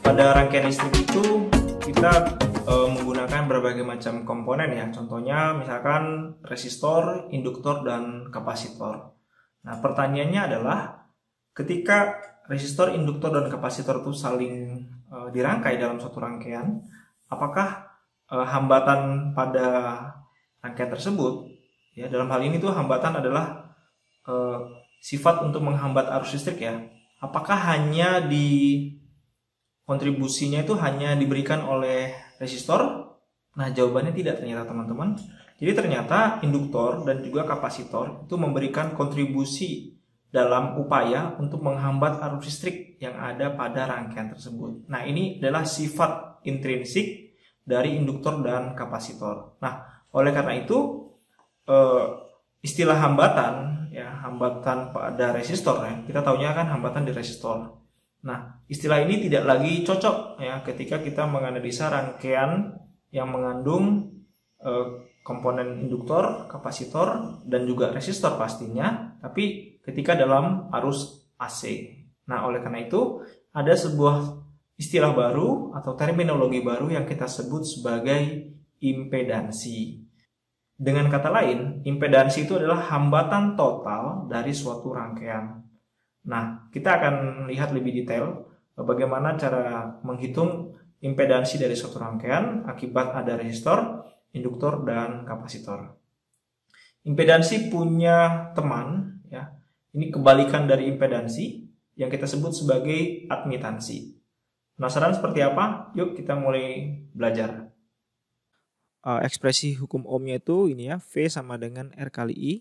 pada rangkaian listrik itu kita menggunakan berbagai macam komponen ya. Contohnya misalkan resistor, induktor, dan kapasitor. Nah, pertanyaannya adalah ketika resistor, induktor, dan kapasitor itu saling dirangkai dalam suatu rangkaian, apakah hambatan pada rangkaian tersebut, ya dalam hal ini tuh hambatan adalah sifat untuk menghambat arus listrik ya, apakah hanya kontribusinya itu hanya diberikan oleh resistor? Nah, jawabannya tidak ternyata teman-teman. Jadi ternyata induktor dan juga kapasitor itu memberikan kontribusi dalam upaya untuk menghambat arus listrik yang ada pada rangkaian tersebut. Nah, ini adalah sifat intrinsik dari induktor dan kapasitor. Nah, oleh karena itu istilah hambatan ya, hambatan pada resistor ya, kita taunya kan hambatan di resistor. Nah, istilah ini tidak lagi cocok ya ketika kita menganalisa rangkaian yang mengandung komponen induktor, kapasitor, dan juga resistor pastinya, tapi ketika dalam arus AC. Nah, oleh karena itu ada sebuah istilah baru atau terminologi baru yang kita sebut sebagai impedansi. Dengan kata lain, impedansi itu adalah hambatan total dari suatu rangkaian. Nah, kita akan lihat lebih detail bagaimana cara menghitung impedansi dari suatu rangkaian akibat ada resistor, induktor, dan kapasitor. Impedansi punya teman, ya. Ini kebalikan dari impedansi yang kita sebut sebagai admitansi. Penasaran seperti apa? Yuk kita mulai belajar. Ekspresi hukum ohmnya itu ini ya, V sama dengan R kali I.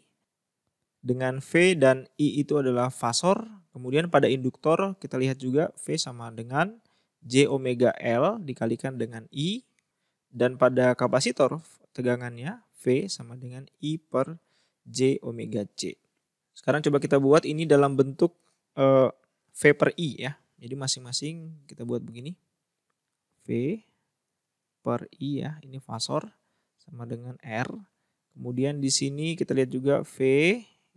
Dengan V dan I itu adalah fasor. Kemudian pada induktor kita lihat juga V sama dengan J omega L dikalikan dengan I. Dan pada kapasitor tegangannya V sama dengan I per J omega C. Sekarang coba kita buat ini dalam bentuk V per I ya. Jadi masing-masing kita buat begini. V per I ya, ini fasor sama dengan R. Kemudian di sini kita lihat juga V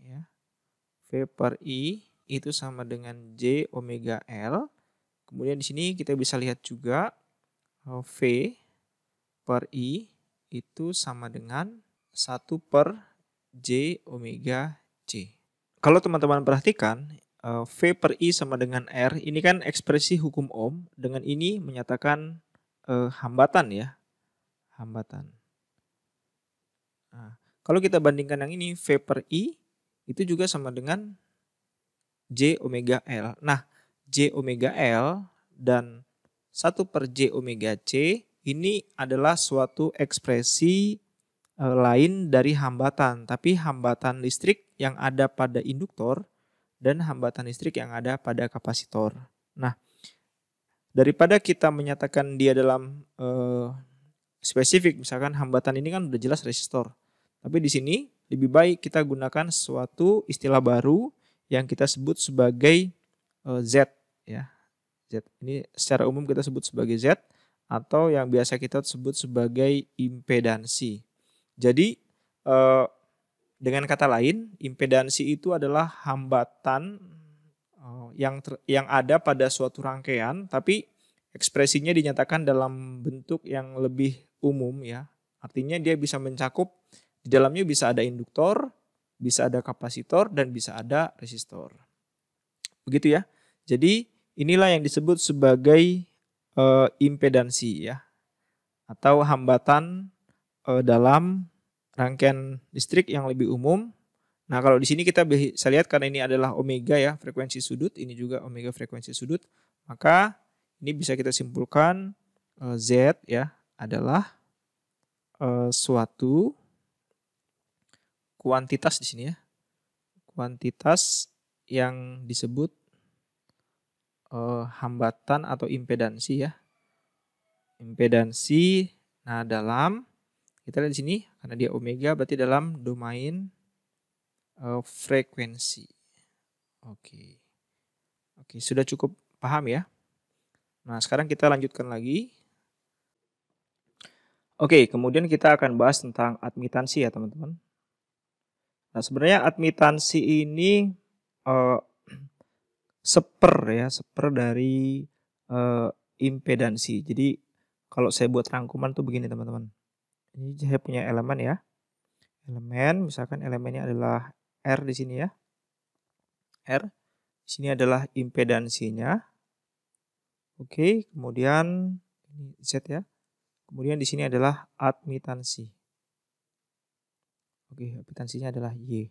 ya. V per I itu sama dengan J omega L. Kemudian di sini kita bisa lihat juga V per I itu sama dengan 1 per J omega C. Kalau teman-teman perhatikan, V per I sama dengan R, ini kan ekspresi hukum Ohm. Dengan ini menyatakan hambatan ya. Hambatan. Nah, kalau kita bandingkan yang ini, V per I itu juga sama dengan J omega L. Nah, J omega L dan 1 per J omega C ini adalah suatu ekspresi lain dari hambatan. Tapi hambatan listrik yang ada pada induktor dan hambatan listrik yang ada pada kapasitor. Nah, daripada kita menyatakan dia dalam spesifik, misalkan hambatan ini kan udah jelas resistor. Tapi di sini lebih baik kita gunakan suatu istilah baru yang kita sebut sebagai Z ya. Z ini secara umum kita sebut sebagai Z atau yang biasa kita sebut sebagai impedansi. Jadi dengan kata lain, impedansi itu adalah hambatan yang ada pada suatu rangkaian, tapi ekspresinya dinyatakan dalam bentuk yang lebih umum ya. Artinya dia bisa mencakup, di dalamnya bisa ada induktor, bisa ada kapasitor, dan bisa ada resistor. Begitu ya. Jadi inilah yang disebut sebagai impedansi ya. Atau hambatan dalam rangkaian listrik yang lebih umum. Nah, kalau di sini kita bisa lihat karena ini adalah omega ya, frekuensi sudut, ini juga omega frekuensi sudut, maka ini bisa kita simpulkan Z ya adalah suatu kuantitas di sini ya. Kuantitas yang disebut hambatan atau impedansi ya. Impedansi, nah dalam kita lihat di sini karena dia omega berarti dalam domain frekuensi. Oke, sudah cukup paham ya. Nah, sekarang kita lanjutkan lagi. Oke, kemudian kita akan bahas tentang admitansi ya teman-teman. Nah, sebenarnya admitansi ini seper dari impedansi. Jadi kalau saya buat rangkuman tuh begini teman-teman. Ini saya punya elemen ya. Elemen, misalkan elemennya adalah R di sini ya. R. Di sini adalah impedansinya. Oke, kemudian ini Z ya. Kemudian di sini adalah admitansi. Oke, admitansinya adalah Y.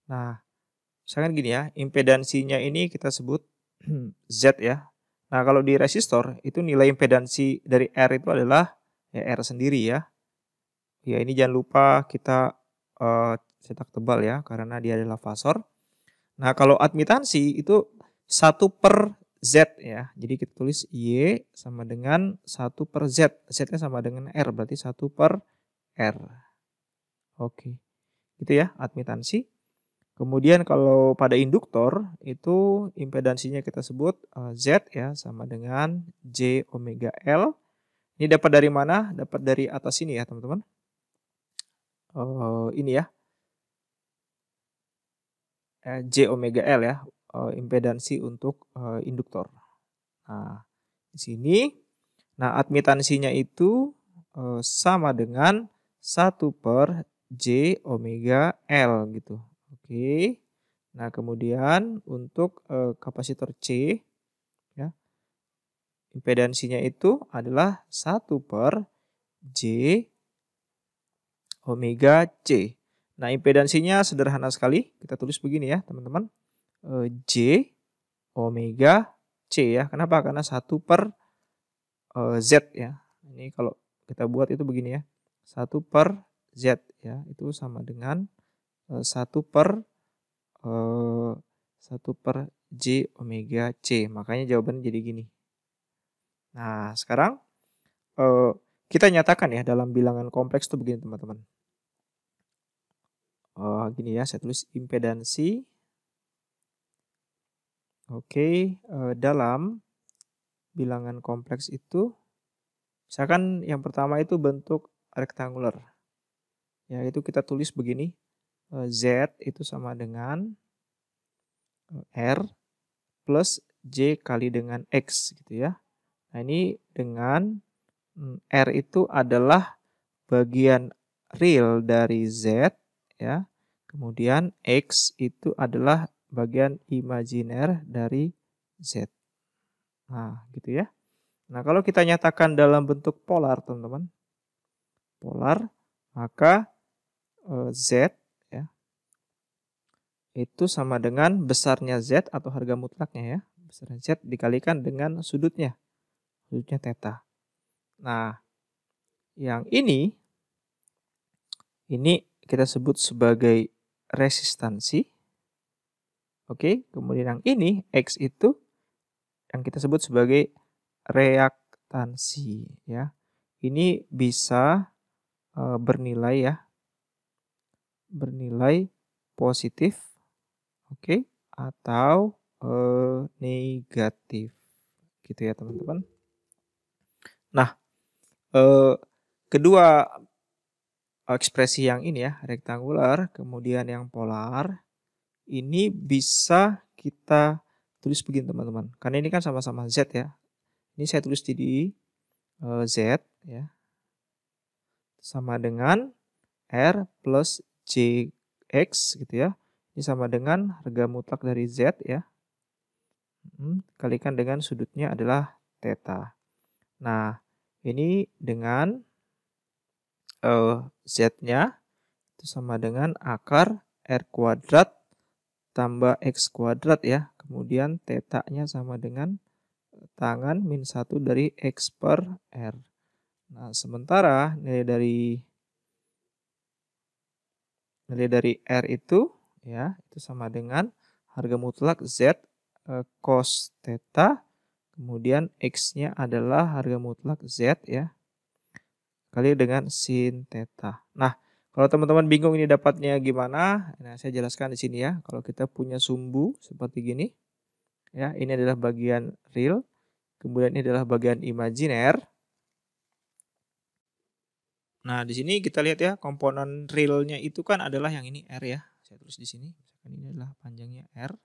Nah, misalkan gini ya, impedansinya ini kita sebut Z ya. Nah, kalau di resistor itu nilai impedansi dari R itu adalah ya R sendiri ya. Ya, ini jangan lupa kita cetak tebal ya, karena dia adalah fasor. Nah, kalau admitansi itu 1/Z ya. Jadi kita tulis Y sama dengan 1/Z. Z-nya sama dengan R, berarti 1/R. Oke. Gitu ya, admitansi. Kemudian kalau pada induktor itu impedansinya kita sebut Z ya, sama dengan J omega L. Ini dapat dari mana? Dapat dari atas ini ya, teman-teman. Ini ya. J omega L ya, impedansi untuk induktor. Nah, di sini admitansinya itu sama dengan 1/J omega L gitu. Oke. Nah, kemudian untuk kapasitor C ya, impedansinya itu adalah 1/J omega C. Nah, impedansinya sederhana sekali. Kita tulis begini ya, teman-teman. J omega C ya. Kenapa? Karena 1/Z ya. Ini kalau kita buat itu begini ya. 1/Z ya. Itu sama dengan 1/J omega C. Makanya jawabannya jadi gini. Nah, sekarang kita nyatakan ya dalam bilangan kompleks itu begini teman-teman. Gini ya, saya tulis impedansi. Oke, dalam bilangan kompleks itu, misalkan yang pertama itu bentuk rektanguler. Ya, itu kita tulis begini. Z itu sama dengan R plus J kali dengan X gitu ya. Nah, ini dengan R itu adalah bagian real dari Z ya. Kemudian X itu adalah bagian imajiner dari Z. Nah, gitu ya. Nah, kalau kita nyatakan dalam bentuk polar, teman-teman. Polar, maka Z ya. Itu sama dengan besarnya Z atau harga mutlaknya ya. Besarnya Z dikalikan dengan sudutnya. Sudutnya theta. Nah, yang ini kita sebut sebagai resistansi. Oke, kemudian yang ini X itu yang kita sebut sebagai reaktansi ya. Ini bisa bernilai ya. Bernilai positif. Oke, atau negatif. Gitu ya, teman-teman. Nah, kedua ekspresi yang ini ya, rektangular, kemudian yang polar, ini bisa kita tulis begini teman-teman. Karena ini kan sama-sama Z ya. Ini saya tulis di Z ya. Sama dengan R plus JX gitu ya. Ini sama dengan harga mutlak dari Z ya. Kalikan dengan sudutnya adalah theta. Nah, ini dengan Z-nya itu sama dengan akar R kuadrat tambah X kuadrat ya. Kemudian theta-nya sama dengan tangan min 1 dari X per R. Nah, sementara nilai dari R itu ya, itu sama dengan harga mutlak Z cos theta. Kemudian X-nya adalah harga mutlak Z ya. Kali dengan sin theta. Nah, kalau teman-teman bingung ini dapatnya gimana, nah saya jelaskan di sini ya. Kalau kita punya sumbu seperti gini, ya ini adalah bagian real, kemudian ini adalah bagian imajiner. Nah, di sini kita lihat ya, komponen realnya itu kan adalah yang ini R ya. Saya tulis di sini, misalkan ini adalah panjangnya R.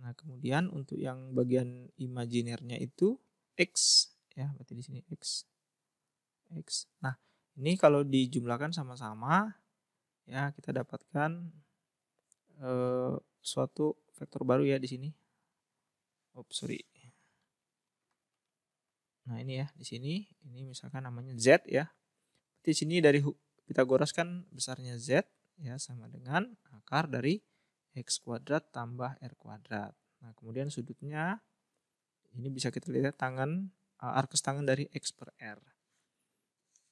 Nah, kemudian untuk yang bagian imajinernya itu X ya, berarti di sini X. Nah, ini kalau dijumlahkan sama-sama ya kita dapatkan suatu vektor baru ya di sini. Sorry. Nah, ini ya, di sini ini misalkan namanya Z ya. Di sini dari Pitagoras kan besarnya Z ya sama dengan akar dari X kuadrat tambah R kuadrat. Nah, kemudian sudutnya ini bisa kita lihat arcus tangan dari X per R.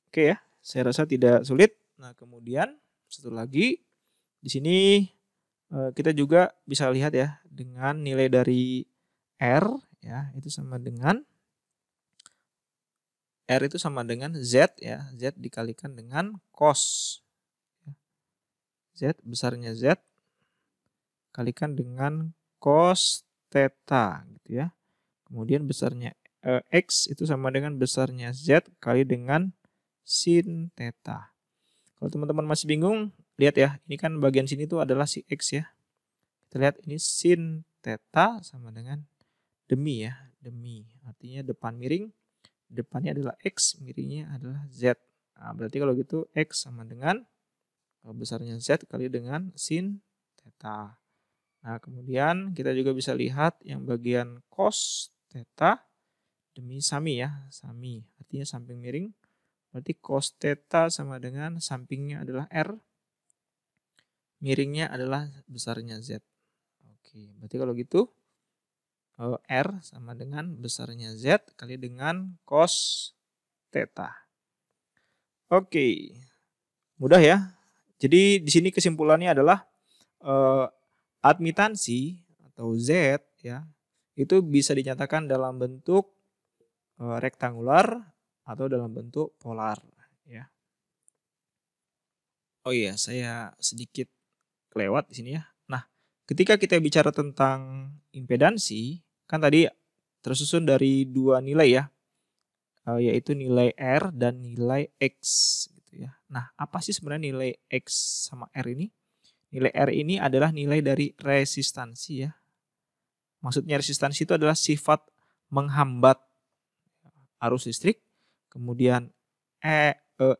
Oke ya, saya rasa tidak sulit. Nah, kemudian satu lagi di sini kita juga bisa lihat ya dengan nilai dari R ya itu sama dengan R itu sama dengan Z ya, Z dikalikan dengan cos. Z besarnya Z kalikan dengan cos theta gitu ya. Kemudian besarnya X itu sama dengan besarnya Z kali dengan sin theta. Kalau teman-teman masih bingung, lihat ya, ini kan bagian sini tuh adalah si X ya. Kita lihat ini sin theta sama dengan demi ya, demi. Artinya depan miring, depannya adalah X, miringnya adalah Z. Nah, berarti kalau gitu X sama dengan besarnya Z kali dengan sin theta. Nah, kemudian kita juga bisa lihat yang bagian cos theta demi sami ya, sami. Artinya samping miring. Berarti cos theta sama dengan sampingnya adalah R, miringnya adalah besarnya Z. Oke, berarti kalau gitu R sama dengan besarnya Z kali dengan cos theta. Oke, mudah ya. Jadi di sini kesimpulannya adalah admitansi atau Z ya itu bisa dinyatakan dalam bentuk rektangular atau dalam bentuk polar ya. Oh iya, saya sedikit kelewat di sini ya. Nah, ketika kita bicara tentang impedansi, kan tadi tersusun dari dua nilai ya, yaitu nilai R dan nilai X gitu ya. Nah, apa sih sebenarnya nilai X sama R ini? Nilai R ini adalah nilai dari resistansi ya. Maksudnya resistansi itu adalah sifat menghambat arus listrik, kemudian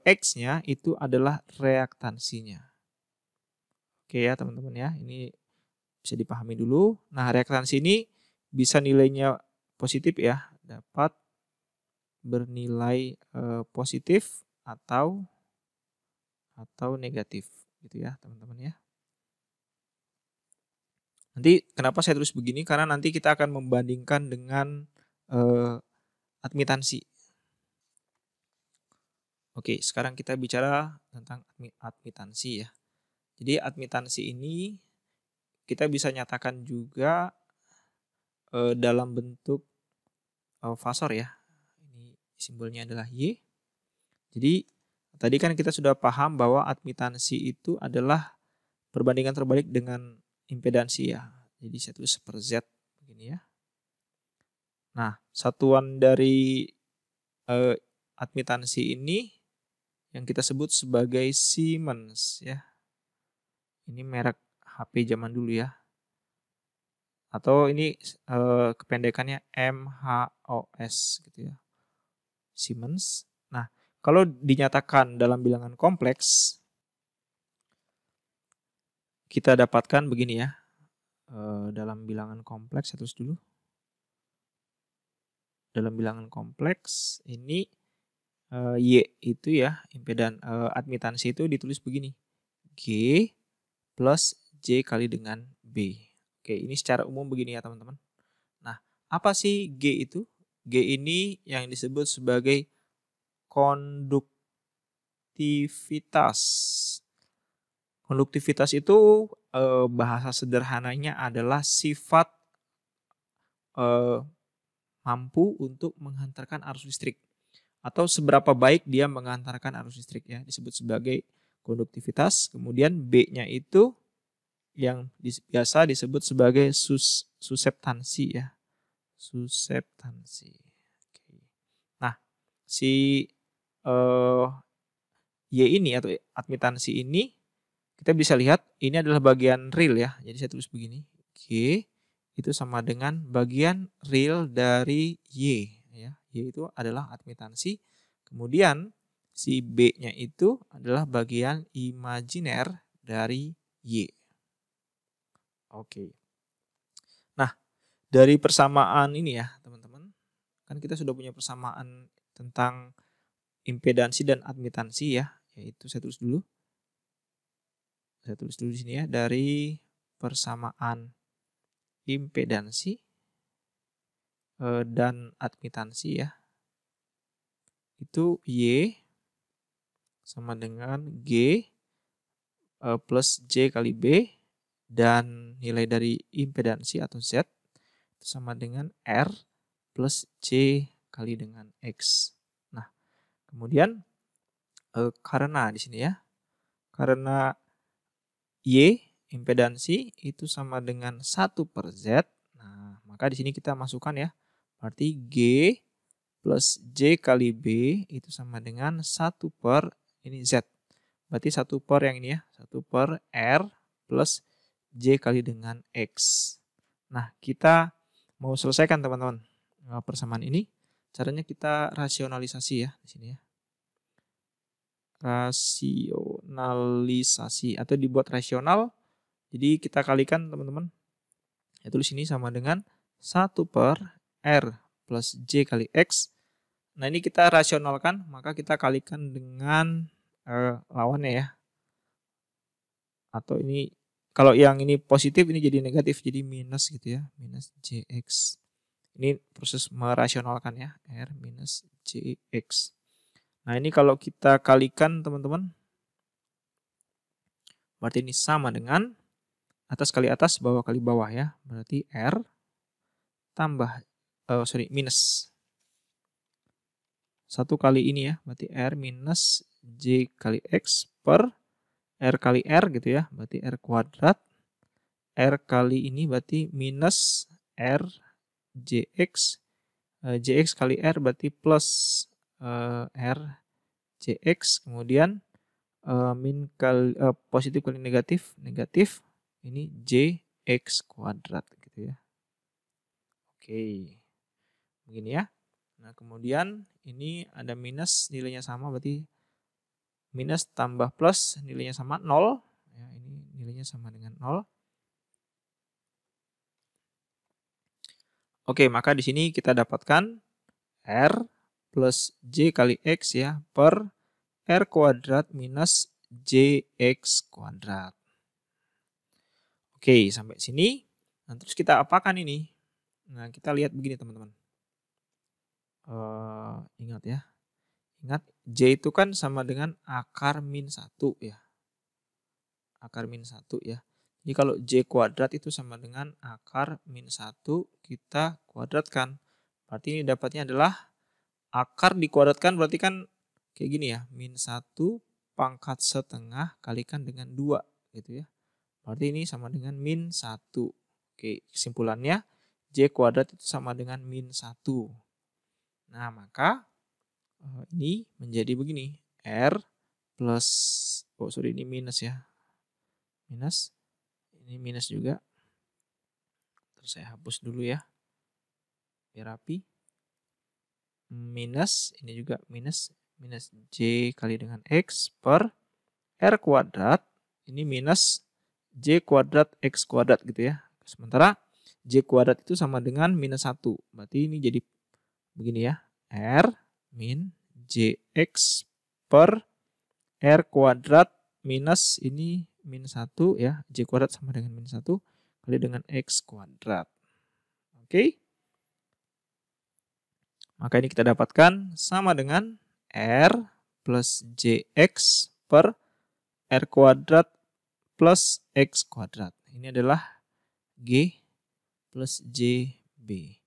X-nya itu adalah reaktansinya. Oke ya teman-teman ya, ini bisa dipahami dulu. Nah, reaktansi ini bisa nilainya positif ya, dapat bernilai positif atau negatif gitu ya teman-teman ya. Nanti kenapa saya terus begini? Karena nanti kita akan membandingkan dengan admitansi. Oke, sekarang kita bicara tentang admitansi ya. Jadi admitansi ini kita bisa nyatakan juga dalam bentuk fasor ya. Ini simbolnya adalah Y. Jadi tadi kan kita sudah paham bahwa admitansi itu adalah perbandingan terbalik dengan impedansi ya. Jadi saya tulis per Z begini ya. Nah, satuan dari admitansi ini yang kita sebut sebagai Siemens ya. Ini merek HP zaman dulu ya. Atau ini kependekannya MHOS gitu ya. Siemens. Nah, kalau dinyatakan dalam bilangan kompleks kita dapatkan begini ya. Dalam bilangan kompleks saya tulis dulu. Dalam bilangan kompleks ini Y itu ya, admitansi itu ditulis begini. G plus J kali dengan B. Oke, ini secara umum begini ya teman-teman. Nah, apa sih G itu? G ini yang disebut sebagai konduktivitas. Konduktivitas itu bahasa sederhananya adalah sifat mampu untuk menghantarkan arus listrik. Atau seberapa baik dia menghantarkan arus listrik ya, disebut sebagai konduktivitas. Kemudian B-nya itu yang biasa disebut sebagai suseptansi ya. Suseptansi. Nah, si Y ini atau admitansi ini kita bisa lihat ini adalah bagian real ya. Jadi saya tulis begini. G itu sama dengan bagian real dari Y. Ya. Y itu adalah admitansi. Kemudian si B-nya itu adalah bagian imajiner dari Y. Oke. Nah, dari persamaan ini ya teman-teman, kan kita sudah punya persamaan tentang impedansi dan admitansi ya, yaitu saya tulis dulu. Saya tulis dulu di sini ya, dari persamaan impedansi dan admitansi ya. Itu Y sama dengan G plus J kali B, dan nilai dari impedansi atau Z itu sama dengan R plus J kali dengan X. Nah, kemudian karena di sini ya, karena Y impedansi itu sama dengan 1/Z. Nah, maka di sini kita masukkan ya. Berarti G plus J kali B itu sama dengan 1 per ini Z. Berarti 1 per yang ini ya, 1 per R plus J kali dengan X. Nah, kita mau selesaikan teman-teman persamaan ini. Caranya kita rasionalisasi ya di sini ya. Rasionalisasi atau dibuat rasional. Jadi kita kalikan teman-teman. Ya, tulis ini sama dengan 1 per R plus J kali X. Nah, ini kita rasionalkan, maka kita kalikan dengan lawannya ya. Atau ini, kalau yang ini positif, ini jadi negatif, jadi minus gitu ya. Minus JX. Ini proses merasionalkan ya. R minus JX. Nah, ini kalau kita kalikan teman-teman, berarti ini sama dengan atas kali atas, bawah kali bawah ya. Berarti R tambah, minus 1 kali ini ya. Berarti R minus J kali X per R kali R gitu ya. Berarti R kuadrat. R kali ini berarti minus R JX. JX kali R berarti plus R JX. Kemudian positif kali negatif, negatif. Ini JX kuadrat gitu ya. Oke. Begini ya. Nah, kemudian ini ada minus, nilainya sama, berarti minus tambah plus nilainya sama 0. Ya, ini nilainya sama dengan 0. Oke, maka di sini kita dapatkan R plus J kali X ya per R kuadrat minus JX kuadrat. Oke, sampai sini. Nah, terus kita apakan ini? Nah, kita lihat begini teman-teman. Ingat ya. Ingat, J itu kan sama dengan akar min 1 ya. Akar min 1 ya. Jadi kalau J kuadrat itu sama dengan akar min 1, kita kuadratkan. Berarti ini dapatnya adalah akar dikuadratkan, berarti kan kayak gini ya. Min 1 pangkat setengah kalikan dengan 2 gitu ya. Berarti ini sama dengan min 1. Oke, kesimpulannya J kuadrat itu sama dengan min 1. Nah, maka ini menjadi begini. R plus, ini minus ya. Minus, ini minus juga. Terus saya hapus dulu ya, biar rapi. Minus, ini juga minus. Minus J kali dengan X per R kuadrat. Ini minus J kuadrat X kuadrat gitu ya. Sementara J kuadrat itu sama dengan minus 1. Berarti ini jadi begini ya. R min JX per R kuadrat minus ini min 1 ya. J kuadrat sama dengan min 1 kali dengan X kuadrat. Oke. Maka ini kita dapatkan sama dengan R plus JX per R kuadrat plus X kuadrat. Ini adalah G plus JB.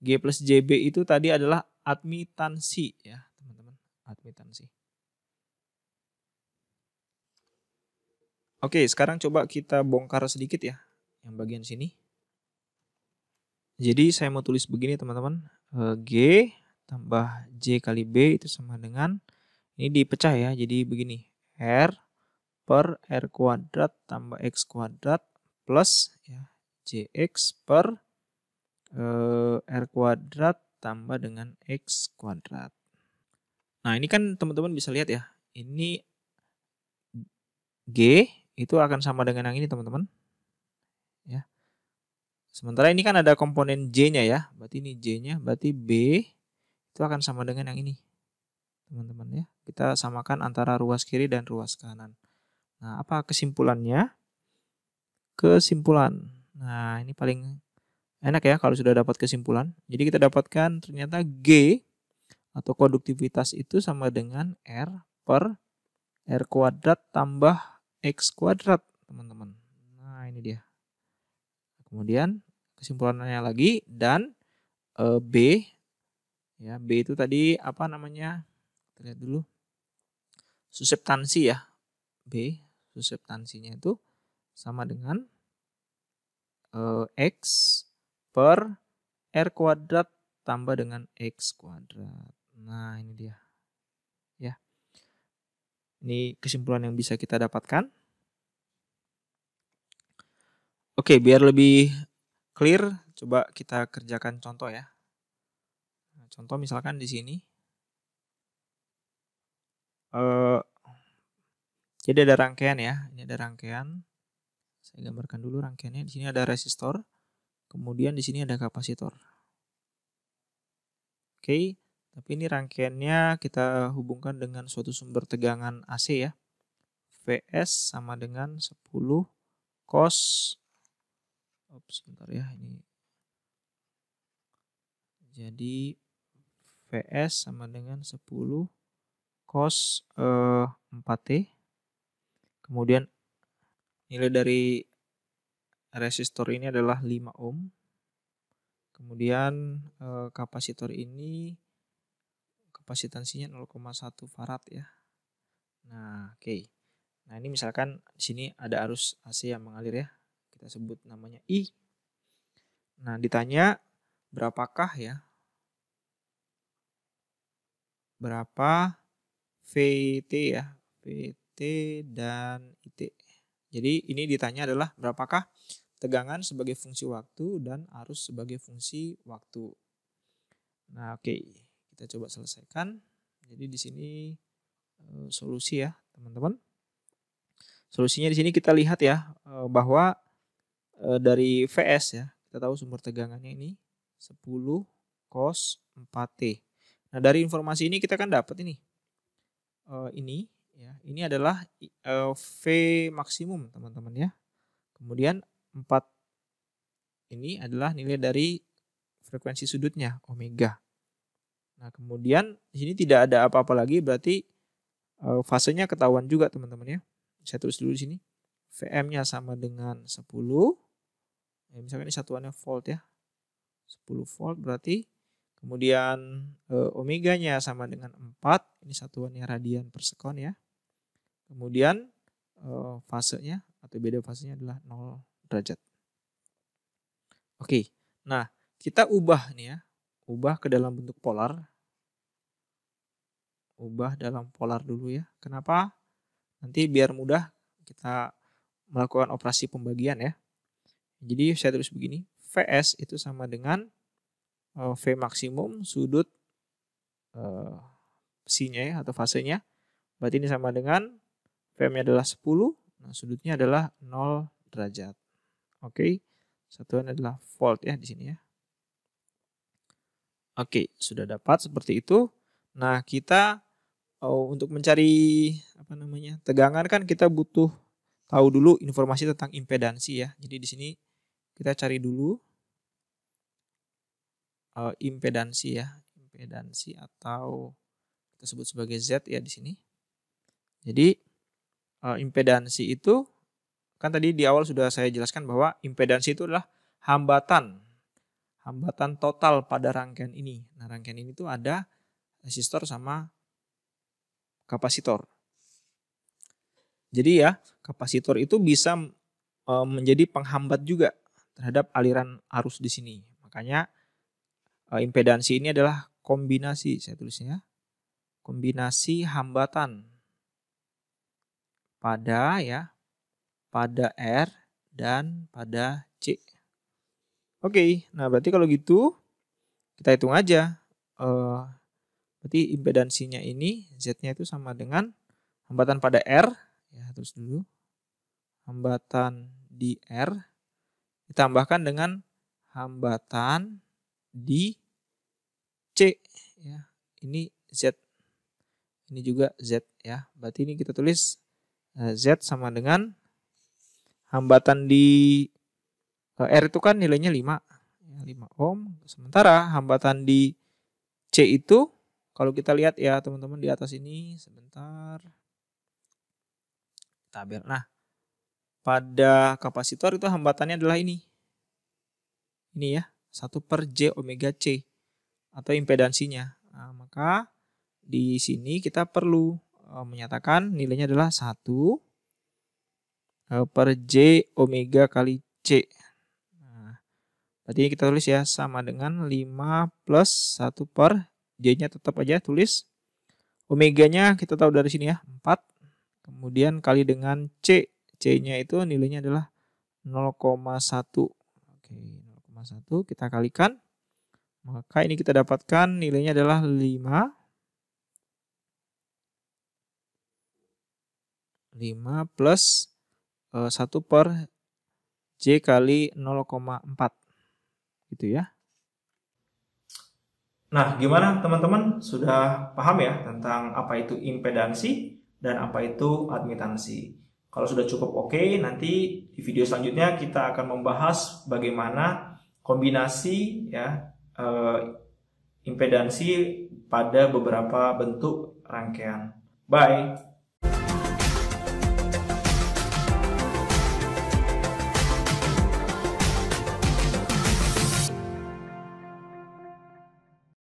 G plus JB itu tadi adalah admitansi ya teman-teman. Admitansi. Oke, sekarang coba kita bongkar sedikit ya yang bagian sini. Jadi saya mau tulis begini teman-teman. G tambah J kali B itu sama dengan, ini dipecah ya, jadi begini. R per R kuadrat tambah X kuadrat plus ya, JX per R kuadrat tambah dengan X kuadrat. Nah ini kan teman-teman bisa lihat ya, ini G itu akan sama dengan yang ini teman-teman. Ya. Sementara ini kan ada komponen J-nya ya, berarti ini J-nya, berarti B itu akan sama dengan yang ini. Teman-teman ya, kita samakan antara ruas kiri dan ruas kanan. Nah apa kesimpulannya? Kesimpulan. Nah ini paling enak ya kalau sudah dapat kesimpulan. Jadi kita dapatkan ternyata G atau konduktivitas itu sama dengan R per R kuadrat tambah X kuadrat, teman-teman. Nah, ini dia. Kemudian kesimpulannya lagi dan B ya, B itu tadi apa namanya? Kita lihat dulu. Suseptansi ya. B, suseptansinya itu sama dengan X per R kuadrat tambah dengan X kuadrat. Nah, ini dia. Ya. Ini kesimpulan yang bisa kita dapatkan. Oke, biar lebih clear, coba kita kerjakan contoh ya. Nah, contoh misalkan di sini. Jadi ada rangkaian ya. Ini ada rangkaian. Saya gambarkan dulu rangkaiannya. Di sini ada resistor. Kemudian di sini ada kapasitor. Oke, tapi ini rangkaiannya kita hubungkan dengan suatu sumber tegangan AC ya. Vs sama dengan 10 cos. Sebentar ya ini. Jadi Vs sama dengan 10 cos 4T. Kemudian nilai dari resistor ini adalah 5 ohm. Kemudian kapasitor ini kapasitansinya 0,1 farad ya. Nah, oke. Nah, ini misalkan di sini ada arus AC yang mengalir ya. Kita sebut namanya I. Nah, ditanya berapakah ya? Berapa VT ya? VT dan IT. Jadi ini ditanya adalah berapakah tegangan sebagai fungsi waktu dan arus sebagai fungsi waktu. Nah, oke. Kita coba selesaikan. Jadi di sini solusi ya, teman-teman. Solusinya di sini kita lihat ya bahwa dari VS ya, kita tahu sumber tegangannya ini 10 cos 4T. Nah, dari informasi ini kita kan dapat ini. Ini ya, ini adalah V maksimum, teman-teman ya. Kemudian 4 ini adalah nilai dari frekuensi sudutnya omega. Nah, kemudian di sini tidak ada apa-apa lagi, berarti fasenya ketahuan juga, teman-teman ya. Saya tulis dulu di sini. Vm-nya sama dengan 10. Ya, misalkan ini satuannya volt ya. 10 volt berarti. Kemudian omeganya sama dengan 4. Ini satuannya radian per sekon ya. Kemudian fasenya atau beda fasenya adalah 0 derajat. Oke. Nah, kita ubah nih ya. Ubah ke dalam bentuk polar. Ubah dalam polar dulu ya. Kenapa? Nanti biar mudah kita melakukan operasi pembagian ya. Jadi saya tulis begini. Vs itu sama dengan V maksimum sudut psinya ya, atau fasenya. Berarti ini sama dengan Vm-nya adalah 10. Nah, sudutnya adalah 0 derajat. Oke. Satuan adalah volt ya di sini ya. Oke, sudah dapat seperti itu. Nah, kita untuk mencari tegangan kan kita butuh tahu dulu informasi tentang impedansi ya. Jadi di sini kita cari dulu impedansi ya, impedansi atau kita sebut sebagai Z ya di sini. Jadi impedansi itu kan tadi di awal sudah saya jelaskan bahwa impedansi itu adalah hambatan total pada rangkaian ini. Nah, rangkaian ini tuh ada resistor sama kapasitor. Jadi ya, kapasitor itu bisa menjadi penghambat juga terhadap aliran arus di sini. Makanya impedansi ini adalah kombinasi, saya tulisnya, kombinasi hambatan pada R dan pada C. Oke, nah berarti kalau gitu kita hitung aja. Berarti impedansinya ini Z-nya itu sama dengan hambatan pada R, ya terus dulu hambatan di R ditambahkan dengan hambatan di C, ya. Ini Z, ini juga Z, ya. Berarti ini kita tulis Z sama dengan hambatan di R itu kan nilainya 5, 5 ohm. Sementara hambatan di C itu, kalau kita lihat ya teman-teman di atas ini, sebentar. Tabel. Nah, pada kapasitor itu hambatannya adalah ini. Ini ya, 1 per J omega C atau impedansinya. Nah, maka di sini kita perlu menyatakan nilainya adalah 1 per J omega kali C. Nah, berarti kita tulis ya sama dengan 5 plus 1 per J-nya tetap aja tulis. Omeganya kita tahu dari sini ya, 4. Kemudian kali dengan C. C-nya itu nilainya adalah 0,1. Oke, 0,1 kita kalikan. Maka ini kita dapatkan nilainya adalah 5 plus 1 per J kali 0,4. Gitu ya. Nah, gimana teman-teman? Sudah paham ya tentang apa itu impedansi dan apa itu admitansi? Kalau sudah cukup oke, nanti di video selanjutnya kita akan membahas bagaimana kombinasi ya impedansi pada beberapa bentuk rangkaian. Bye.